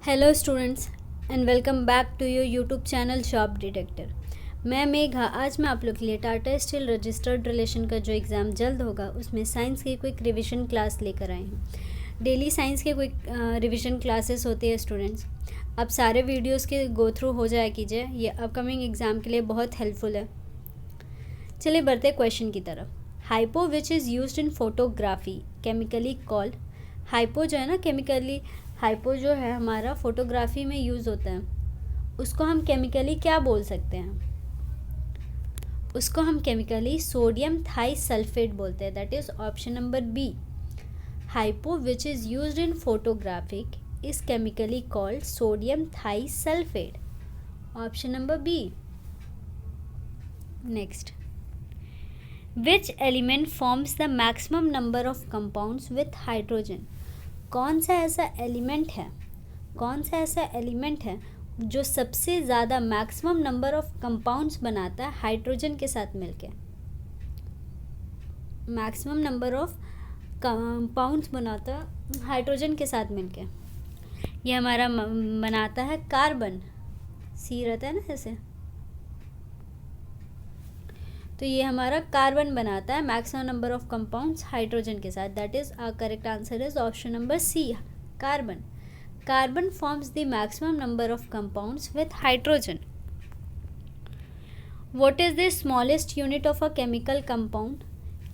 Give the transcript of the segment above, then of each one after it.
Hello students and welcome back to your YouTube channel job detector. मैं मेघा। आज मैं आप लोग के लिए टाटा स्टील रजिस्टर्ड रिलेशन का जो एग्ज़ाम जल्द होगा उसमें साइंस की क्विक रिवीजन क्लास लेकर आई हूँ। डेली साइंस के क्विक रिवीजन क्लासेस होती है स्टूडेंट्स। आप सारे वीडियोस के गो थ्रू हो जाया कीजिए, ये अपकमिंग एग्ज़ाम के लिए बहुत हेल्पफुल है। चलिए बढ़ते क्वेश्चन की तरफ। Hypo which is used in photography chemically called. Hypo जो है ना, केमिकली हाइपो जो है हमारा फोटोग्राफी में यूज़ होता है, उसको हम केमिकली क्या बोल सकते हैं? उसको हम केमिकली सोडियम थाई सल्फेट बोलते हैं। That is option number B. Hypo which is used in photographic is chemically called sodium thiosulphate. Option number B. Next, which element forms the maximum number of compounds with hydrogen. कौन सा ऐसा element है जो सबसे ज़्यादा maximum number of compounds बनाता है hydrogen के साथ मिलके? मैक्सिमम नंबर ऑफ कंपाउंड्स बनाता है हाइड्रोजन के साथ मिलके। ये हमारा बनाता है कार्बन। सी रहता है ना जैसे, तो ये हमारा कार्बन बनाता है maximum number of compounds hydrogen के साथ। That is our correct answer is option number C, carbon. Carbon forms the maximum number of compounds with hydrogen. What is the smallest unit of a chemical compound.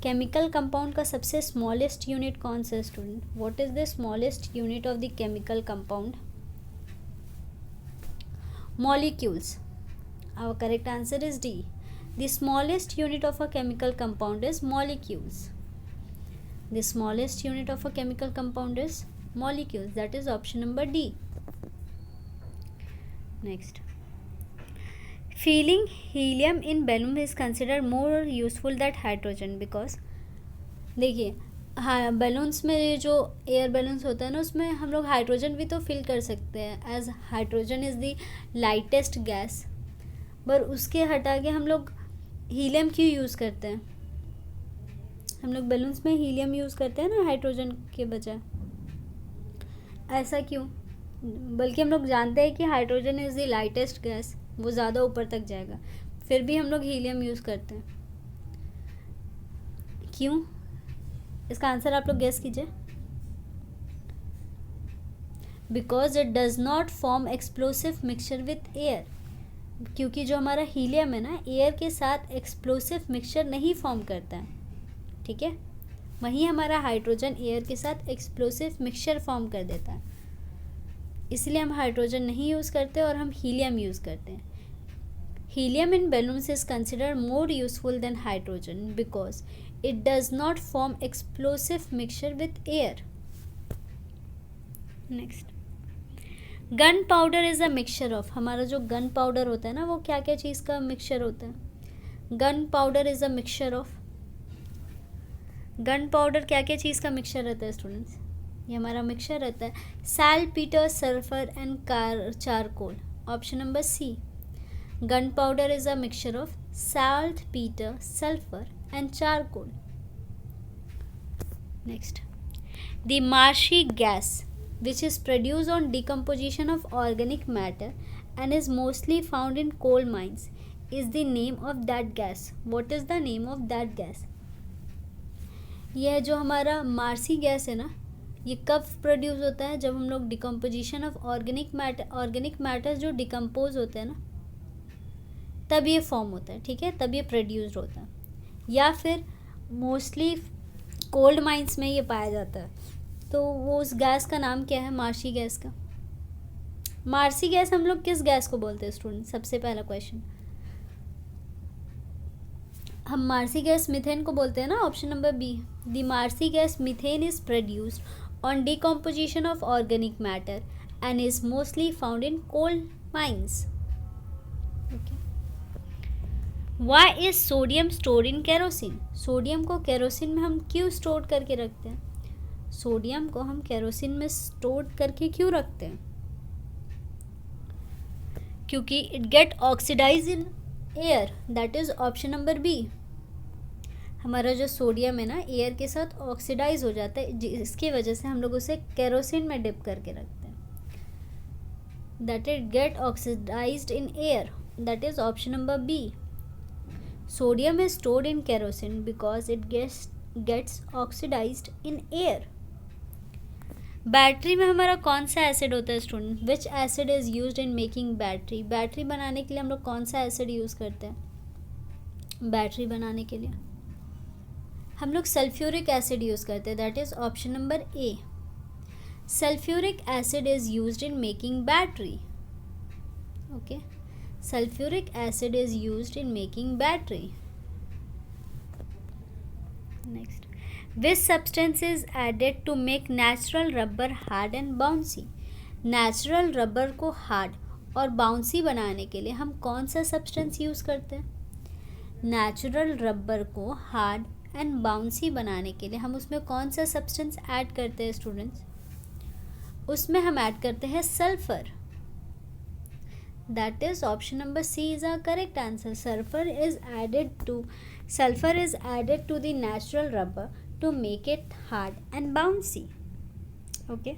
Chemical compound का सबसे smallest unit कौन सा है student? What is the smallest unit of the chemical compound? Molecules. Our correct answer is D. The smallest unit of a chemical compound is molecules. The smallest unit of a chemical compound is molecules. That is option number D. Next, filling helium in balloon is considered more useful than hydrogen because, देखिए हाँ, balloons में जो air balloons होता है ना, उसमें हम लोग हाइड्रोजन भी तो फिल कर सकते हैं, as hydrogen is the lightest gas. पर उसके हटा के हम लोग हीलियम क्यों यूज़ करते हैं? हम लोग बैलून्स में हीलियम यूज़ करते हैं ना हाइड्रोजन के बजाय। ऐसा क्यों? बल्कि हम लोग जानते हैं कि hydrogen is the lightest gas, वो ज़्यादा ऊपर तक जाएगा, फिर भी हम लोग हीलियम यूज़ करते हैं। क्यों? इसका आंसर आप लोग गेस कीजिए। Because it does not form explosive mixture with air. क्योंकि जो हमारा हीलियम है ना, एयर के साथ एक्सप्लोसिव मिक्सचर नहीं फॉर्म करता है, ठीक है। वहीं हमारा हाइड्रोजन एयर के साथ एक्सप्लोसिव मिक्सचर फॉर्म कर देता है, इसलिए हम हाइड्रोजन नहीं यूज़ करते और हम हीलियम यूज़ करते हैं। Helium in balloons is considered more useful than hydrogen because it does not form explosive mixture with air. Next, gun powder is a mixture of. हमारा जो गन पाउडर होता है ना, वो क्या क्या चीज़ का मिक्सचर होता है? Gun powder is a mixture of. Gun powder क्या क्या चीज़ का मिक्सचर रहता है स्टूडेंट्स? ये हमारा मिक्सचर रहता है saltpetre, sulphur and charcoal. Option number C. Gun powder is a mixture of saltpetre, sulphur and charcoal. Next, the marshy gas which is produced on decomposition of organic matter and is mostly found in coal mines is the name of that gas. What is the name of that gas? यह जो हमारा Marcy gas है ना, ये कब produce होता है? जब हम लोग डिकम्पोजिशन ऑफ ऑर्गेनिक मैटर जो डिकम्पोज होते हैं ना, तब ये फॉर्म होता है, ठीक है, तब ये प्रोड्यूस्ड होता है। या फिर मोस्टली कोल्ड माइंस में ये पाया जाता है। तो वो उस गैस का नाम क्या है? मार्सी गैस का। मार्सी गैस हम लोग किस गैस को बोलते हैं स्टूडेंट? सबसे पहला क्वेश्चन, हम मार्सी गैस मीथेन को बोलते हैं ना। Option number B. The marshy gas methane is produced on decomposition of organic matter and is mostly found in coal mines. Why is sodium store in kerosene. Sodium को kerosene में हम क्यों store करके रखते हैं? सोडियम को हम kerosene में स्टोर करके क्यों रखते हैं? क्योंकि it get oxidise in air. That is option number B. हमारा जो सोडियम है ना, एयर के साथ ऑक्सीडाइज हो जाता है, जिसकी वजह से हम लोग उसे केरोसिन में डिप करके रखते हैं। that it get oxidized in air. That is option number B. Sodium is stored in kerosene because it gets oxidized in air. Battery में हमारा कौन सा एसिड होता है student? Which acid is used in making battery? Battery बनाने के लिए हम लोग कौन सा एसिड यूज़ करते हैं? बैटरी बनाने के लिए हम लोग सल्फ्यूरिक एसिड यूज़ करते हैं. That is option number A. Sulphuric acid is used in making battery. Okay, sulfuric acid is used in making battery. Next, which substance is added to make natural rubber hard and bouncy? Natural rubber को hard और bouncy बनाने के लिए हम कौन सा substance use करते हैं? Natural rubber को hard and bouncy बनाने के लिए हम उसमें कौन सा substance add करते हैं students? उसमें हम add करते हैं sulfur. That is option number C is our correct answer. Sulfur is added to the natural rubber to make it hard and bouncy. Okay.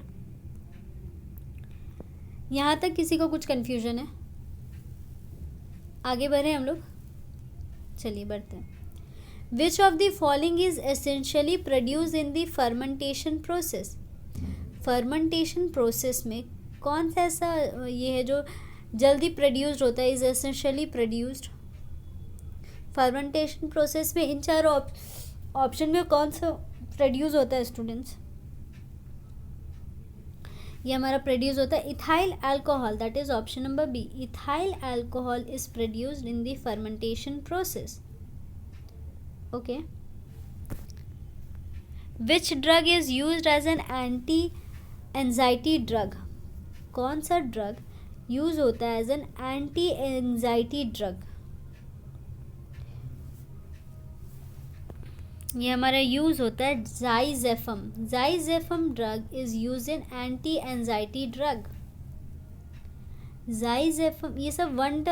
यहाँ तक किसी को कुछ confusion है? आगे बढ़े हम लोग. चलिए बढ़ते हैं. Which of the following is essentially produced in the fermentation process? Fermentation process में कौन सा ऐसा ये है जो जल्दी प्रोड्यूस्ड होता है? Is essentially produced. Fermentation process में इन चारों ऑप्शन में कौन सा प्रोड्यूस होता है स्टूडेंट्स? ये हमारा प्रोड्यूस होता है ethyl alcohol. That is option number B. Ethyl alcohol is produced in the fermentation process. Okay. Which drug is used as an anti anxiety drug? कौन सा ड्रग यूज होता है as an anti anxiety drug? ये हमारा use होता है diazepam. Diazepam drug is use in anti anxiety drug. Diazepam, ये सब वन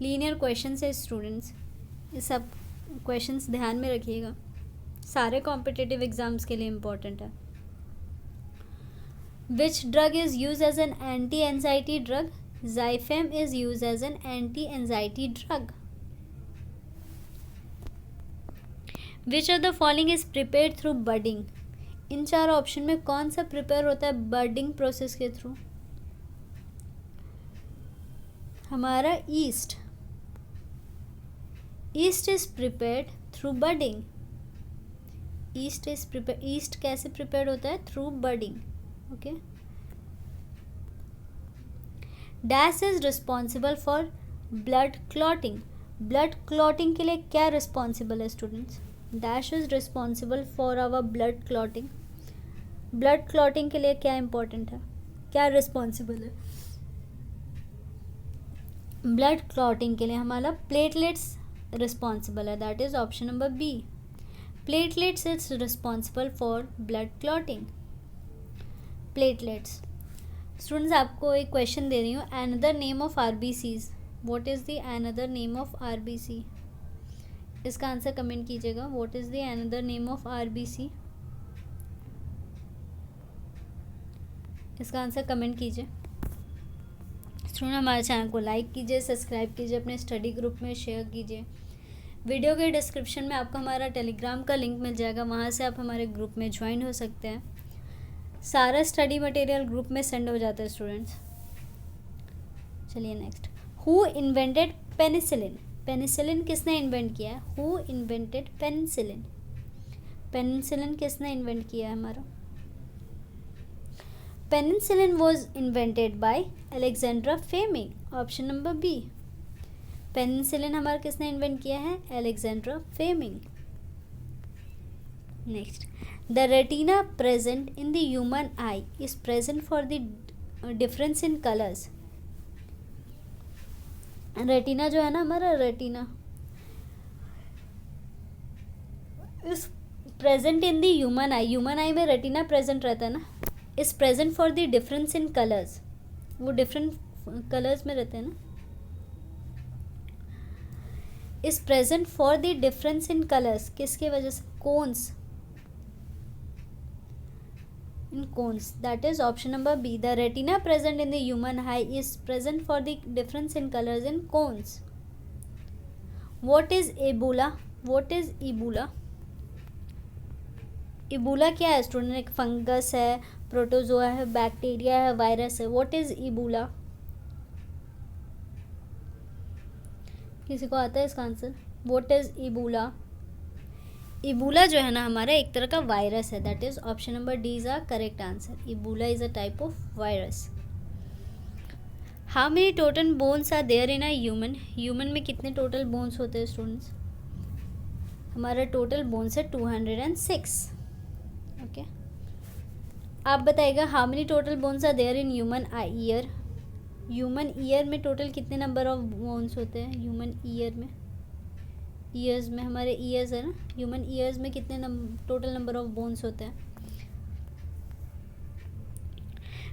लीनियर क्वेश्चन है स्टूडेंट्स. ये सब क्वेश्चंस ध्यान में रखिएगा, सारे कॉम्पिटिटिव एग्जाम्स के लिए इम्पोर्टेंट है. Which drug is used as an anti-anxiety drug? Zyfem is used as an anti-anxiety drug. Which of the following is prepared through budding? इन चार ऑप्शन में कौन सा प्रिपेयर होता है बर्डिंग प्रोसेस के थ्रू? हमारा yeast. Yeast is prepared through budding. Yeast कैसे prepared होता है? Through budding. Okay. Dash is responsible for blood clotting. Blood clotting के लिए क्या रिस्पॉन्सिबल है students? Dash is responsible for our blood clotting. Blood clotting के लिए क्या इंपॉर्टेंट है, क्या रिस्पॉन्सिबल है? ब्लड क्लॉटिंग के लिए हमारा प्लेटलेट्स रिस्पॉन्सिबल है. That is option number B. Platelets is responsible for blood clotting. Platelets. Students आपको एक क्वेश्चन दे रही हूँ. Another name of RBCs. What is the another name of RBC? इसका आंसर कमेंट कीजिएगा. What is the another name of RBC? इसका answer comment कीजिए. Student हमारे चैनल को लाइक कीजिए, सब्सक्राइब कीजिए, अपने स्टडी ग्रुप में शेयर कीजिए. वीडियो के डिस्क्रिप्शन में आपको हमारा टेलीग्राम का लिंक मिल जाएगा, वहाँ से आप हमारे ग्रुप में ज्वाइन हो सकते हैं. सारा स्टडी मटेरियल ग्रुप में सेंड हो जाता है स्टूडेंट्स. चलिए next. Who invented penicillin? Penicillin किसने इन्वेंट किया है? Who invented penicillin? पेनिसिलिन किसने इन्वेंट किया है हमारा? Penicillin was invented by Alexandra Fleming. Option number B. Penicillin हमारा किसने इन्वेंट किया है? Alexandra Fleming. Next. The retina present in the human eye is present for the difference in colors. Retina जो है ना हमारा, retina is present in the human I. Human आई में retina present रहता है ना. Is present for the difference in colours. वो different colours में रहते हैं ना. Is present for the difference in colours किसके वजह से? Cons. in cones. That is option number B. The retina present in the human eye is present for the difference in colors in cones. What is Ebola? What is Ebola? Ebola क्या है student? एक fungus है, protozoa है, bacteria है, virus है. What is Ebola? किसी को आता है इसका answer? What is Ebola? Ebola जो है ना हमारा एक तरह का वायरस है. That is option number D is a correct answer. Ebola is a type of virus. How many total bones are there in a human? Human में कितने टोटल बोन्स होते हैं स्टूडेंट्स? हमारा टोटल बोन्स है 206. Okay, आप बताइएगा how many total bones are there in human ear? Human ear में total कितने नंबर ऑफ बोन्स होते हैं? ह्यूमन ईयर में, ईयर्स में, हमारे ईयर्स है ना, ह्यूमन ईयर्स में कितने टोटल नंबर ऑफ बोन्स होते हैं?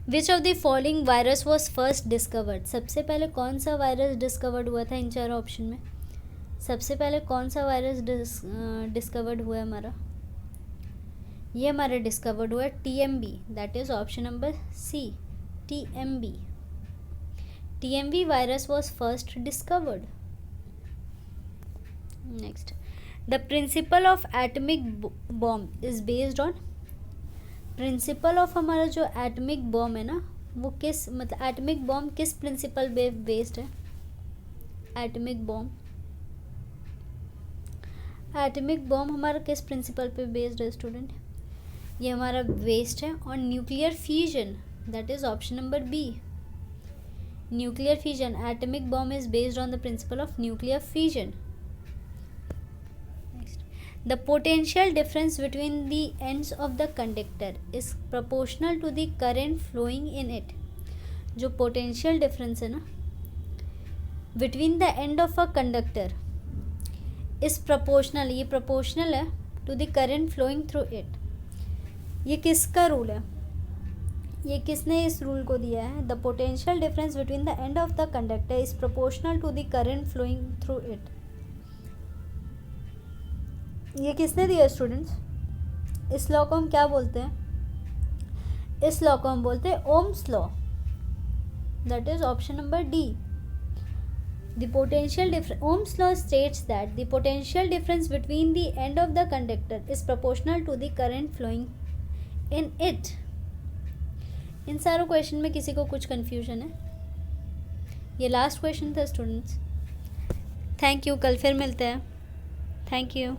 Which of the following virus was first discovered? सबसे पहले कौन सा वायरस डिस्कवर्ड हुआ था इन चार ऑप्शन में? सबसे पहले कौन सा वायरस डिस्कवर्ड हुआ है हमारा? ये हमारा डिस्कवर्ड हुआ है TMV. That is option number C, TMV. TMV virus was first discovered. Next, the principle of atomic bomb is based on? Principle of हमारा जो एटमिक बॉम्ब है ना, वो किस, मतलब एटमिक बॉम्ब किस प्रिंसिपल पे बेस्ड है? एटमिक बॉम्ब, एटमिक बॉम्ब हमारा किस प्रिंसिपल पे बेस्ड है स्टूडेंट? ये हमारा बेस्ड है on nuclear fusion. That is option number B, nuclear fusion. Atomic bomb is based on the principle of nuclear fusion. The potential difference between the ends of the conductor is proportional to the current flowing in it. जो potential difference है ना between the end of a conductor is proportional, ये proportional है to the current flowing through it. ये किसका rule है? ये किसने इस रूल को दिया है? The potential difference between the end of the conductor is proportional to the current flowing through it. ये किसने दिया स्टूडेंट्स? इस लॉ को हम क्या बोलते हैं? इस लॉ को हम बोलते हैं Ohm's law. That is option number D. The potential difference, Ohm's law states that the potential difference between the end of the conductor is proportional to the current flowing in it. इन सारों question में किसी को कुछ confusion है? ये last question था students. Thank you, कल फिर मिलते हैं. Thank you.